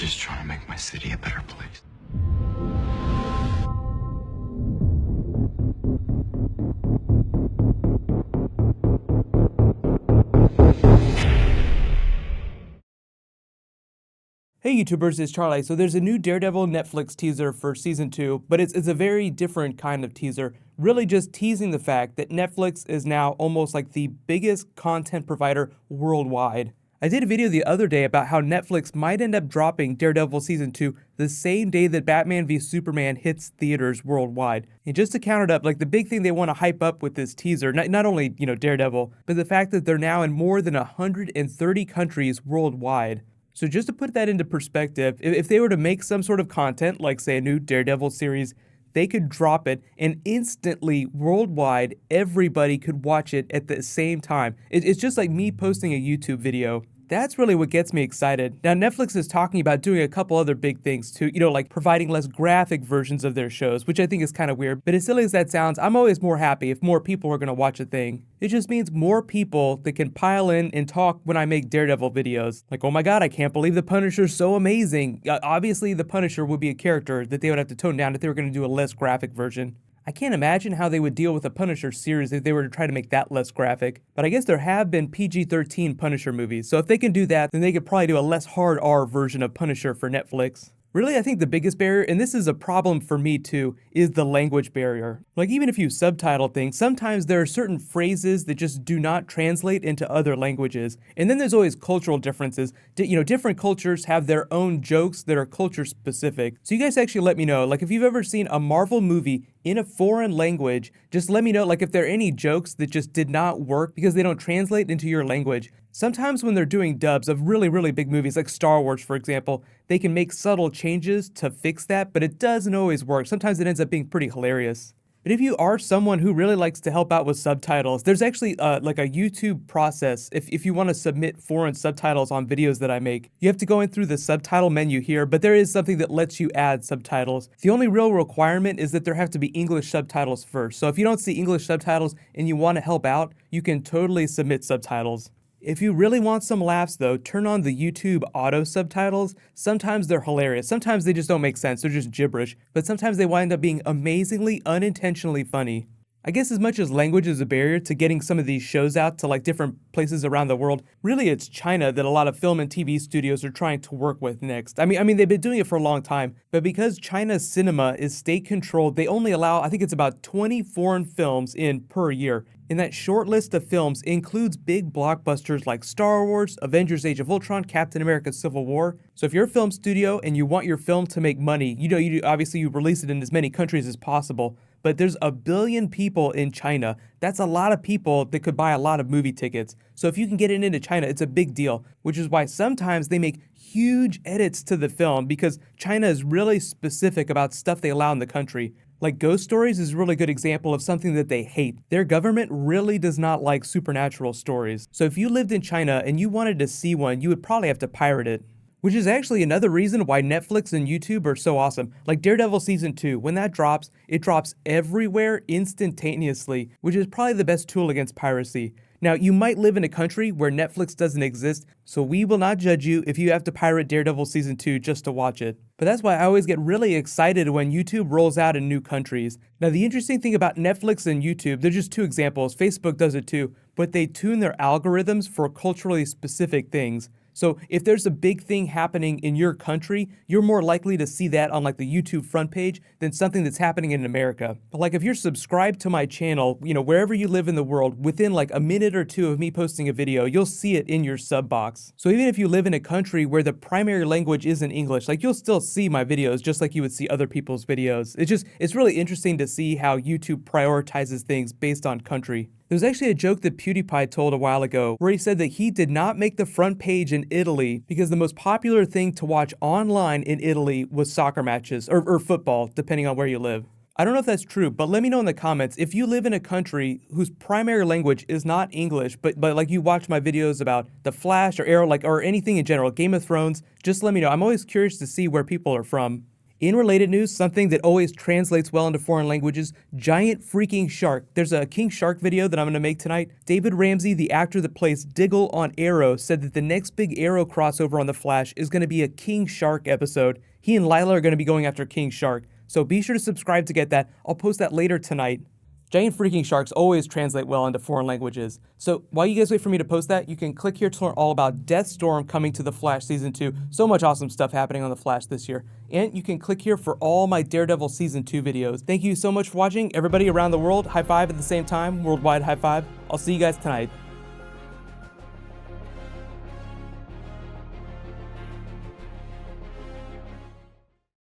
just trying to make my city a better place. Hey YouTubers, it's Charlie. So there's a new Daredevil Netflix teaser for season 2, but it's a very different kind of teaser, really just teasing the fact that Netflix is now almost like the biggest content provider worldwide. I did a video the other day about how Netflix might end up dropping Daredevil season 2 the same day that Batman v Superman hits theaters worldwide. And just to count it up, like the big thing they want to hype up with this teaser, not only, Daredevil, but the fact that they're now in more than 130 countries worldwide. So just to put that into perspective, if they were to make some sort of content, like say a new Daredevil series, they could drop it and instantly, worldwide, everybody could watch it at the same time. It's just like me posting a YouTube video. That's really what gets me excited. Now, Netflix is talking about doing a couple other big things too, like providing less graphic versions of their shows, which I think is kind of weird. But as silly as that sounds, I'm always more happy if more people are going to watch a thing. It just means more people that can pile in and talk when I make Daredevil videos. Like, oh my god, I can't believe the Punisher's so amazing. Obviously, the Punisher would be a character that they would have to tone down if they were going to do a less graphic version. I can't imagine how they would deal with a Punisher series if they were to try to make that less graphic, but I guess there have been PG-13 Punisher movies, so if they can do that, then they could probably do a less hard R version of Punisher for Netflix. Really, I think the biggest barrier, and this is a problem for me too, is the language barrier. Like even if you subtitle things, sometimes there are certain phrases that just do not translate into other languages. And then there's always cultural differences. Different cultures have their own jokes that are culture specific. So you guys actually let me know, like if you've ever seen a Marvel movie in a foreign language, just let me know like if there are any jokes that just did not work because they don't translate into your language. Sometimes when they're doing dubs of really, really big movies like Star Wars, for example, they can make subtle changes to fix that, but it doesn't always work. Sometimes it ends up being pretty hilarious. But if you are someone who really likes to help out with subtitles, there's actually like a YouTube process. If you want to submit foreign subtitles on videos that I make, you have to go in through the subtitle menu here, but there is something that lets you add subtitles. The only real requirement is that there have to be English subtitles first. So if you don't see English subtitles and you want to help out, you can totally submit subtitles. If you really want some laughs though, turn on the YouTube auto subtitles. Sometimes they're hilarious, sometimes they just don't make sense, they're just gibberish, but sometimes they wind up being amazingly unintentionally funny. I guess as much as language is a barrier to getting some of these shows out to like different places around the world, really it's China that a lot of film and TV studios are trying to work with next. I mean they've been doing it for a long time, but because China's cinema is state controlled, they only allow, I think it's about 20 foreign films in per year. And that short list of films includes big blockbusters like Star Wars, Avengers Age of Ultron, Captain America Civil War. So if you're a film studio and you want your film to make money, you obviously you release it in as many countries as possible. But there's 1 billion people in China. That's a lot of people that could buy a lot of movie tickets. So if you can get it into China, it's a big deal, which is why sometimes they make huge edits to the film because China is really specific about stuff they allow in the country. Like Ghost Stories is a really good example of something that they hate. Their government really does not like supernatural stories. So if you lived in China and you wanted to see one, you would probably have to pirate it. Which is actually another reason why Netflix and YouTube are so awesome. Like Daredevil season 2, when that drops, it drops everywhere instantaneously, which is probably the best tool against piracy. Now, you might live in a country where Netflix doesn't exist, so we will not judge you if you have to pirate Daredevil season 2 just to watch it. But that's why I always get really excited when YouTube rolls out in new countries. Now, the interesting thing about Netflix and YouTube, they're just two examples, Facebook does it too, but they tune their algorithms for culturally specific things. So if there's a big thing happening in your country, you're more likely to see that on like the YouTube front page than something that's happening in America. But like if you're subscribed to my channel, wherever you live in the world, within like a minute or two of me posting a video, you'll see it in your sub box. So even if you live in a country where the primary language isn't English, like you'll still see my videos just like you would see other people's videos. It's really interesting to see how YouTube prioritizes things based on country. There's actually a joke that PewDiePie told a while ago where he said that he did not make the front page in Italy because the most popular thing to watch online in Italy was soccer matches or football, depending on where you live. I don't know if that's true, but let me know in the comments if you live in a country whose primary language is not English, but like you watch my videos about The Flash or Arrow, or anything in general, Game of Thrones, just let me know. I'm always curious to see where people are from. In related news, something that always translates well into foreign languages, giant freaking shark. There's a King Shark video that I'm going to make tonight. David Ramsey, the actor that plays Diggle on Arrow, said that the next big Arrow crossover on The Flash is going to be a King Shark episode. He and Lila are going to be going after King Shark. So be sure to subscribe to get that. I'll post that later tonight. Giant freaking sharks always translate well into foreign languages. So while you guys wait for me to post that, you can click here to learn all about Deathstorm coming to The Flash Season 2. So much awesome stuff happening on The Flash this year. And you can click here for all my Daredevil Season 2 videos. Thank you so much for watching. Everybody around the world, high five at the same time. Worldwide high five. I'll see you guys tonight.